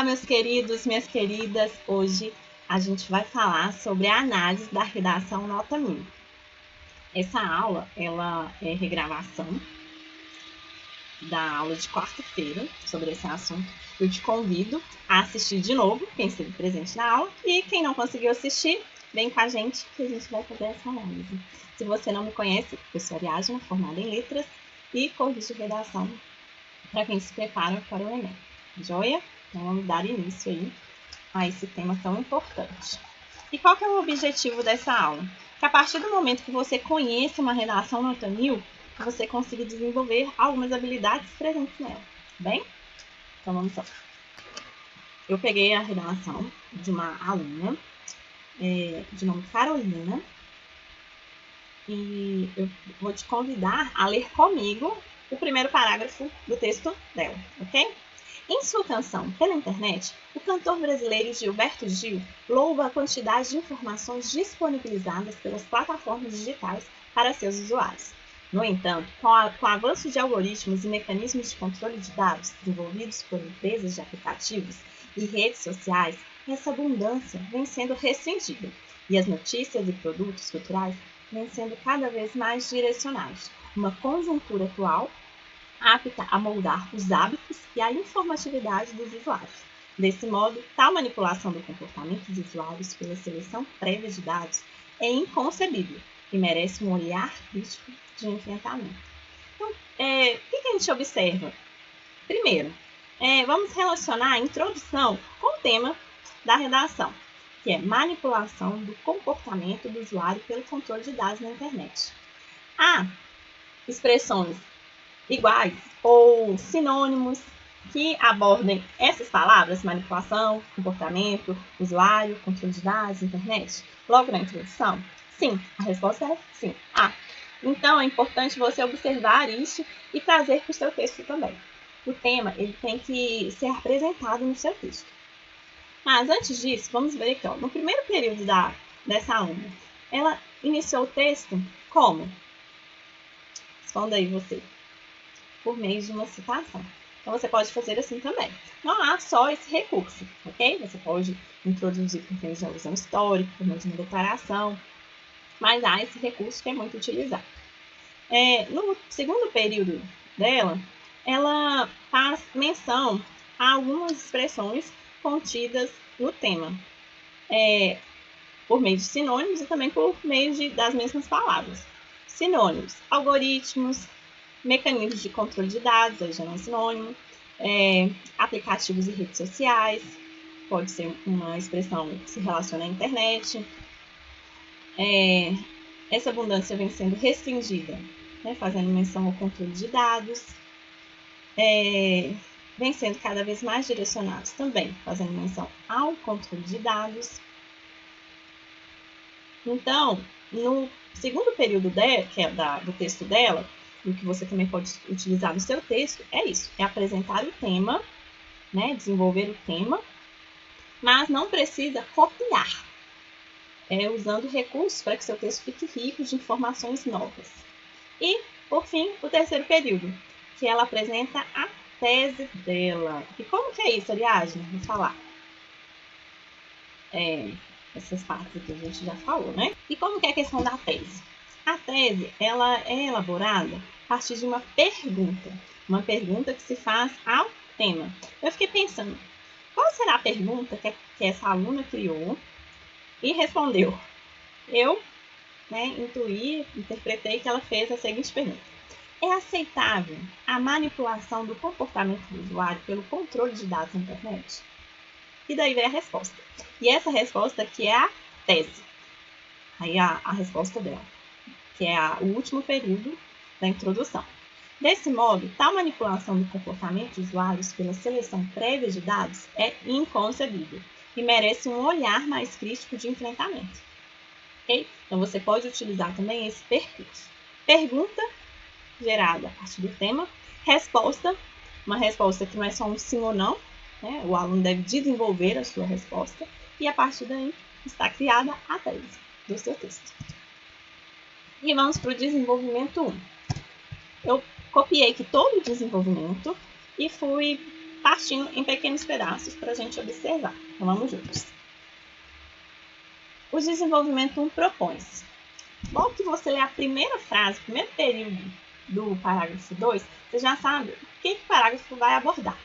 meus queridos, minhas queridas. Hoje a gente vai falar sobre a análise da redação nota 1000. Essa aula, ela é regravação da aula de quarta-feira sobre esse assunto. Eu te convido a assistir de novo, quem esteve presente na aula, e quem não conseguiu assistir, vem com a gente que a gente vai fazer essa análise. Se você não me conhece, eu sou Ariadna, formada em Letras e corrijo redação para quem se prepara para o Enem. Joia? Então vamos dar início aí a esse tema tão importante. E qual que é o objetivo dessa aula? Que a partir do momento que você conheça uma redação nota 1000, você consiga desenvolver algumas habilidades presentes nela, bem? Então vamos lá. Eu peguei a redação de uma aluna de nome Carolina e eu vou te convidar a ler comigo o primeiro parágrafo do texto dela, ok? Em sua canção Pela Internet, o cantor brasileiro Gilberto Gil louva a quantidade de informações disponibilizadas pelas plataformas digitais para seus usuários. No entanto, com o avanço de algoritmos e mecanismos de controle de dados desenvolvidos por empresas de aplicativos e redes sociais, essa abundância vem sendo restringida e as notícias e produtos culturais vêm sendo cada vez mais direcionados. Uma conjuntura atual apta a moldar os hábitos e a informatividade dos usuários. Desse modo, tal manipulação do comportamento dos usuários pela seleção prévia de dados é inconcebível e merece um olhar crítico de enfrentamento. Então, o que a gente observa? Primeiro, vamos relacionar a introdução com o tema da redação, que é manipulação do comportamento do usuário pelo controle de dados na internet. Há expressões iguais ou sinônimos que abordem essas palavras, manipulação, comportamento, usuário, controle de dados, internet, logo na introdução? Sim, a resposta é sim. Então é importante você observar isso e trazer para o seu texto também. O tema ele tem que ser apresentado no seu texto. Mas antes disso, vamos ver aqui, no primeiro período dessa aluna, ela iniciou o texto como? Responda aí você. Por meio de uma citação. Então, você pode fazer assim também. Não há só esse recurso, ok? Você pode introduzir por meio de alusão histórica, por meio de uma declaração, mas há esse recurso que é muito utilizado. No segundo período dela, ela faz menção a algumas expressões contidas no tema, por meio de sinônimos e também por meio das mesmas palavras. Sinônimos: algoritmos, mecanismos de controle de dados, aí já não é sinônimo, aplicativos e redes sociais, pode ser uma expressão que se relaciona à internet. Essa abundância vem sendo restringida, fazendo menção ao controle de dados, vem sendo cada vez mais direcionados também, fazendo menção ao controle de dados. Então, no segundo período que é do texto dela, o que você também pode utilizar no seu texto, é isso, é apresentar o tema, desenvolver o tema, mas não precisa copiar, usando recursos para que seu texto fique rico de informações novas. E, por fim, o terceiro período, que ela apresenta a tese dela. E como que é isso, Ariadna? Vou falar. Essas partes aqui a gente já falou, né? E como que é a questão da tese? A tese, ela é elaborada a partir de uma pergunta que se faz ao tema. Eu fiquei pensando, qual será a pergunta que essa aluna criou e respondeu? Eu, interpretei que ela fez a seguinte pergunta: é aceitável a manipulação do comportamento do usuário pelo controle de dados na internet? E daí vem a resposta. E essa resposta aqui é a tese. Aí a resposta dela, que é o último período da introdução. Desse modo, tal manipulação do comportamento de usuários pela seleção prévia de dados é inconcebível e merece um olhar mais crítico de enfrentamento. Okay? Então, você pode utilizar também esse percurso. Pergunta gerada a partir do tema. Resposta, uma resposta que não é só um sim ou não, o aluno deve desenvolver a sua resposta e a partir daí está criada a tese do seu texto. E vamos para o desenvolvimento 1. Eu copiei aqui todo o desenvolvimento e fui partindo em pequenos pedaços para a gente observar. Então, vamos juntos. O desenvolvimento 1 propõe-se. Logo que você lê a primeira frase, o primeiro período do parágrafo 2, você já sabe o que o parágrafo vai abordar.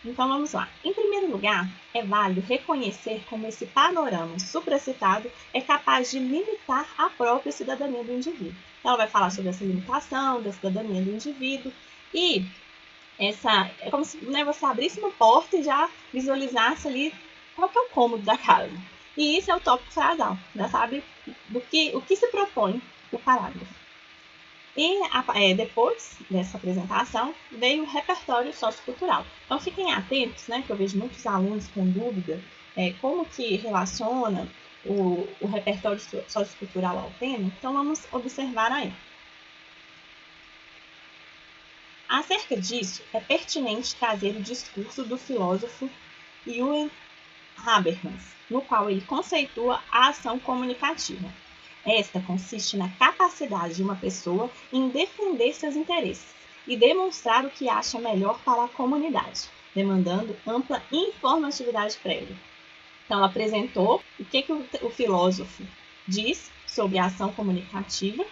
Então, vamos lá. Em primeiro lugar, é válido reconhecer como esse panorama supracitado é capaz de limitar a própria cidadania do indivíduo. Então, ela vai falar sobre essa limitação da cidadania do indivíduo e é como se, né, você abrisse uma porta e já visualizasse ali qual que é o cômodo da casa. E isso é o tópico frasal, já sabe o que se propõe o parágrafo. E depois dessa apresentação, veio o repertório sociocultural. Então, fiquem atentos, né, que eu vejo muitos alunos com dúvida como que relaciona o repertório sociocultural ao tema. Então, vamos observar aí. Acerca disso, é pertinente trazer o discurso do filósofo Ewen Habermas, no qual ele conceitua a ação comunicativa. Esta consiste na capacidade de uma pessoa em defender seus interesses e demonstrar o que acha melhor para a comunidade, demandando ampla informatividade prévia. Então, ela apresentou o que o filósofo diz sobre a ação comunicativa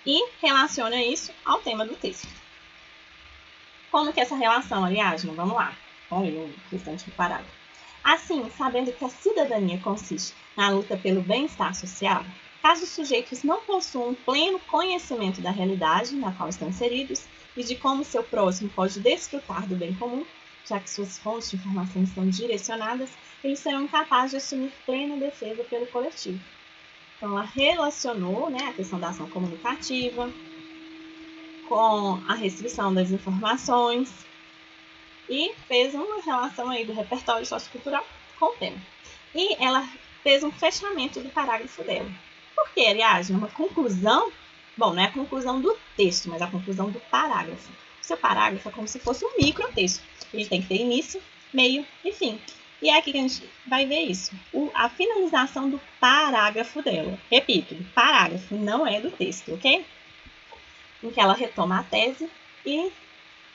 e relaciona isso ao tema do texto. Como que é essa relação, Ariadne? Vamos lá. Olha o restante do parágrafo. Assim, sabendo que a cidadania consiste na luta pelo bem-estar social, caso os sujeitos não possuam pleno conhecimento da realidade na qual estão inseridos e de como seu próximo pode desfrutar do bem comum, já que suas fontes de informação estão direcionadas, eles serão incapazes de assumir plena defesa pelo coletivo. Então, ela relacionou, né, a questão da ação comunicativa com a restrição das informações e fez uma relação aí do repertório sociocultural com o tema. E ela fez um fechamento do parágrafo dela. Por que, Ariadne? Uma conclusão? Bom, não é a conclusão do texto, mas a conclusão do parágrafo. O seu parágrafo é como se fosse um microtexto. Ele tem que ter início, meio e fim. E é aqui que a gente vai ver isso. A finalização do parágrafo dela. Repito, do parágrafo, não é do texto, ok? Em que ela retoma a tese e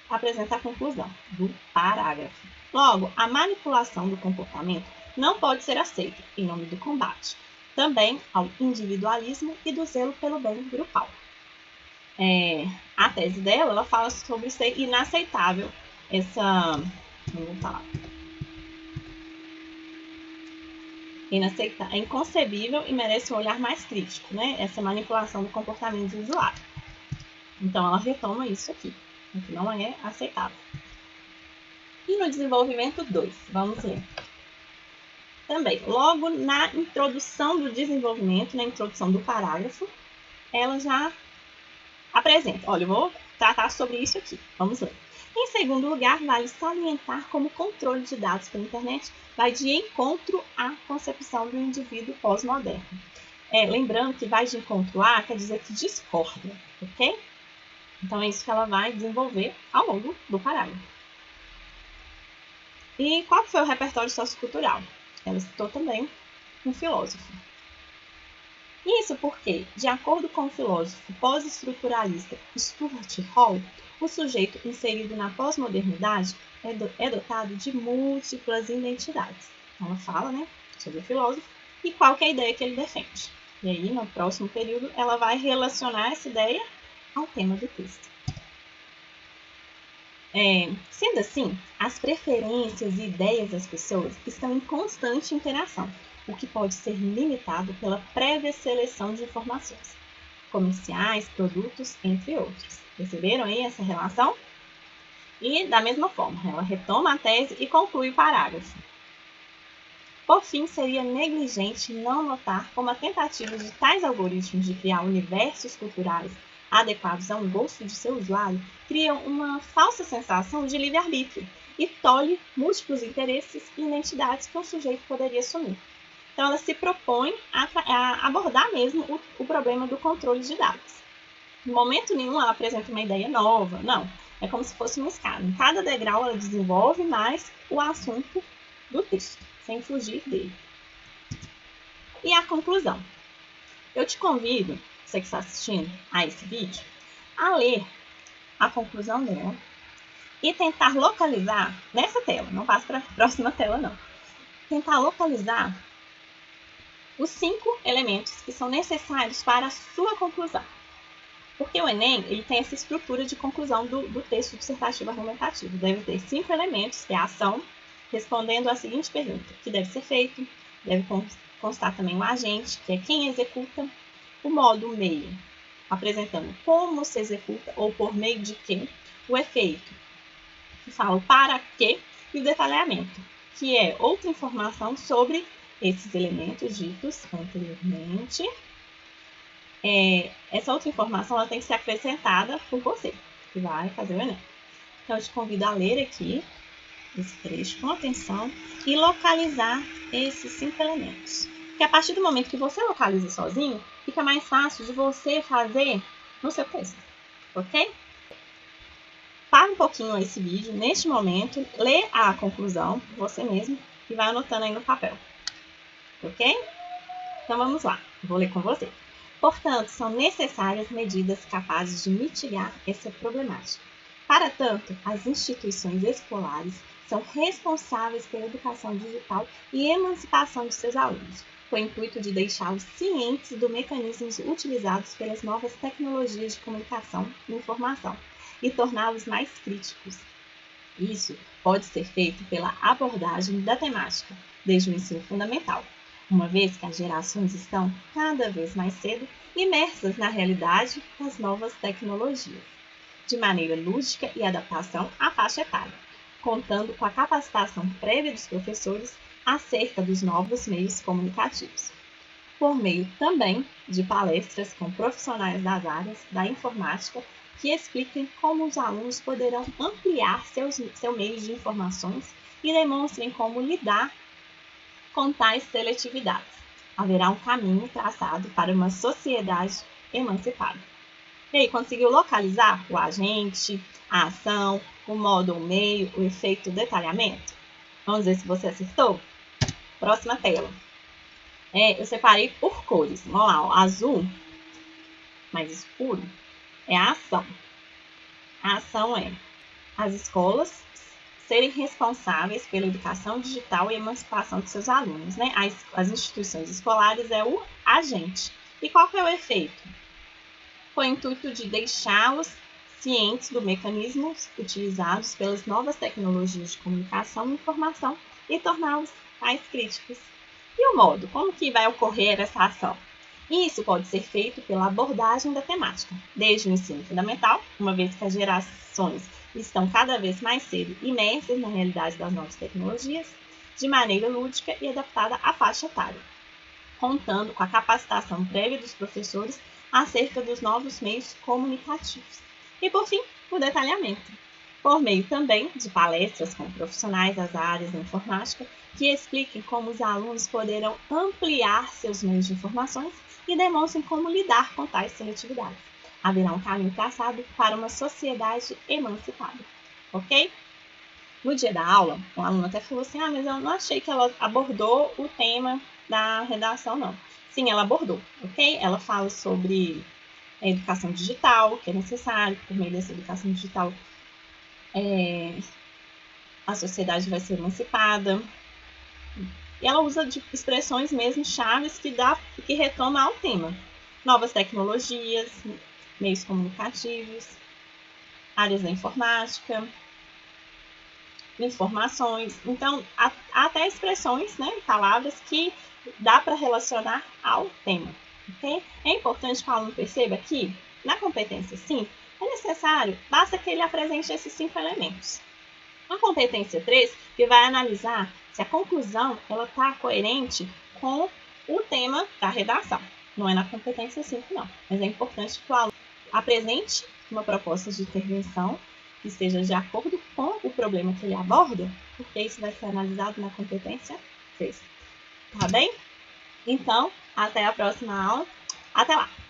apresenta a conclusão do parágrafo. Logo, a manipulação do comportamento não pode ser aceita em nome do combate, também ao individualismo e do zelo pelo bem grupal. A tese dela, ela fala sobre ser inaceitável é inconcebível e merece um olhar mais crítico, né? Essa manipulação do comportamento do usuário. Então, ela retoma isso aqui, o que não é aceitável. E no desenvolvimento 2, vamos ler. Também, logo na introdução do desenvolvimento, na introdução do parágrafo, ela já apresenta. Olha, eu vou tratar sobre isso aqui. Vamos ler. Em segundo lugar, vale salientar como o controle de dados pela internet vai de encontro à concepção do indivíduo pós-moderno. Lembrando que vai de encontro a quer dizer que discorda, ok? Então, é isso que ela vai desenvolver ao longo do parágrafo. E qual foi o repertório sociocultural? Ela citou também um filósofo. Isso porque, de acordo com o filósofo pós-estruturalista Stuart Hall, o sujeito inserido na pós-modernidade é dotado de múltiplas identidades. Então, ela fala, né, sobre o filósofo e qual que é a ideia que ele defende. E aí, no próximo período, ela vai relacionar essa ideia ao tema do texto. Sendo assim, as preferências e ideias das pessoas estão em constante interação, o que pode ser limitado pela prévia seleção de informações, comerciais, produtos, entre outros. Perceberam aí essa relação? E, da mesma forma, ela retoma a tese e conclui o parágrafo. Por fim, seria negligente não notar como a tentativa de tais algoritmos de criar universos culturais adequados a um gosto de seu usuário criam uma falsa sensação de livre-arbítrio e tolhe múltiplos interesses e identidades que um sujeito poderia assumir. Então, ela se propõe a abordar mesmo o problema do controle de dados. Em momento nenhum, ela apresenta uma ideia nova, não. É como se fosse uma escada. Em cada degrau, ela desenvolve mais o assunto do texto, sem fugir dele. E a conclusão. Eu te convido, você que está assistindo a esse vídeo, a ler a conclusão dela e tentar localizar nessa tela, não passa para a próxima tela não, tentar localizar os 5 elementos que são necessários para a sua conclusão. Porque o Enem ele tem essa estrutura de conclusão do texto dissertativo argumentativo. Deve ter 5 elementos, que é a ação, respondendo à seguinte pergunta: o que deve ser feito? Deve constar também o agente, que é quem executa, o modo, o meio, apresentando como se executa ou por meio de quem, o efeito, que fala o para quê, e o detalhamento, que é outra informação sobre esses elementos ditos anteriormente. Essa outra informação ela tem que ser acrescentada por você, que vai fazer o Enem. Então, eu te convido a ler aqui esse trecho com atenção e localizar esses 5 elementos. Porque a partir do momento que você localiza sozinho, fica mais fácil de você fazer no seu texto, ok? Para um pouquinho esse vídeo, neste momento, lê a conclusão você mesmo e vai anotando aí no papel, ok? Então, vamos lá, vou ler com você. Portanto, são necessárias medidas capazes de mitigar essa problemática. Para tanto, as instituições escolares são responsáveis pela educação digital e emancipação de seus alunos, com o intuito de deixá-los cientes dos mecanismos utilizados pelas novas tecnologias de comunicação e informação e torná-los mais críticos. Isso pode ser feito pela abordagem da temática, desde o ensino fundamental, uma vez que as gerações estão cada vez mais cedo imersas na realidade das novas tecnologias, de maneira lúdica e adaptação à faixa etária, contando com a capacitação prévia dos professores acerca dos novos meios comunicativos, por meio também de palestras com profissionais das áreas da informática que expliquem como os alunos poderão ampliar seu meio de informações e demonstrem como lidar com tais seletividades. Haverá um caminho traçado para uma sociedade emancipada. E aí, conseguiu localizar o agente, a ação, o modo ou meio, o efeito, o detalhamento? Vamos ver se você acertou? Próxima tela. Eu separei por cores. Vamos lá, o azul, mais escuro, é a ação. A ação é as escolas serem responsáveis pela educação digital e emancipação de seus alunos, né? As instituições escolares é o agente. E qual que é o efeito? Com o intuito de deixá-los cientes dos mecanismos utilizados pelas novas tecnologias de comunicação e informação e torná-los mais críticos. E o modo? Como que vai ocorrer essa ação? Isso pode ser feito pela abordagem da temática, desde o ensino fundamental, uma vez que as gerações estão cada vez mais cedo imersas na realidade das novas tecnologias, de maneira lúdica e adaptada à faixa etária, contando com a capacitação prévia dos professores acerca dos novos meios comunicativos. E, por fim, o detalhamento, por meio também de palestras com profissionais das áreas da informática que expliquem como os alunos poderão ampliar seus meios de informações e demonstrem como lidar com tais seletividades. Haverá um caminho traçado para uma sociedade emancipada, ok? No dia da aula, o aluno até falou assim, mas eu não achei que ela abordou o tema da redação, não. Sim, ela abordou, ok? Ela fala sobre a educação digital, que é necessário, por meio dessa educação digital, a sociedade vai ser emancipada. E ela usa de expressões mesmo chaves que retomam ao tema. Novas tecnologias, meios comunicativos, áreas da informática, informações. Então, há até expressões, né, palavras que dá para relacionar ao tema. Okay? É importante que o aluno perceba que, na competência 5, é necessário, basta que ele apresente esses 5 elementos. Na competência 3, que vai analisar se a conclusão está coerente com o tema da redação. Não é na competência 5, não. Mas é importante que o aluno apresente uma proposta de intervenção que esteja de acordo com o problema que ele aborda, porque isso vai ser analisado na competência 3. Tá bem? Então, até a próxima aula. Até lá!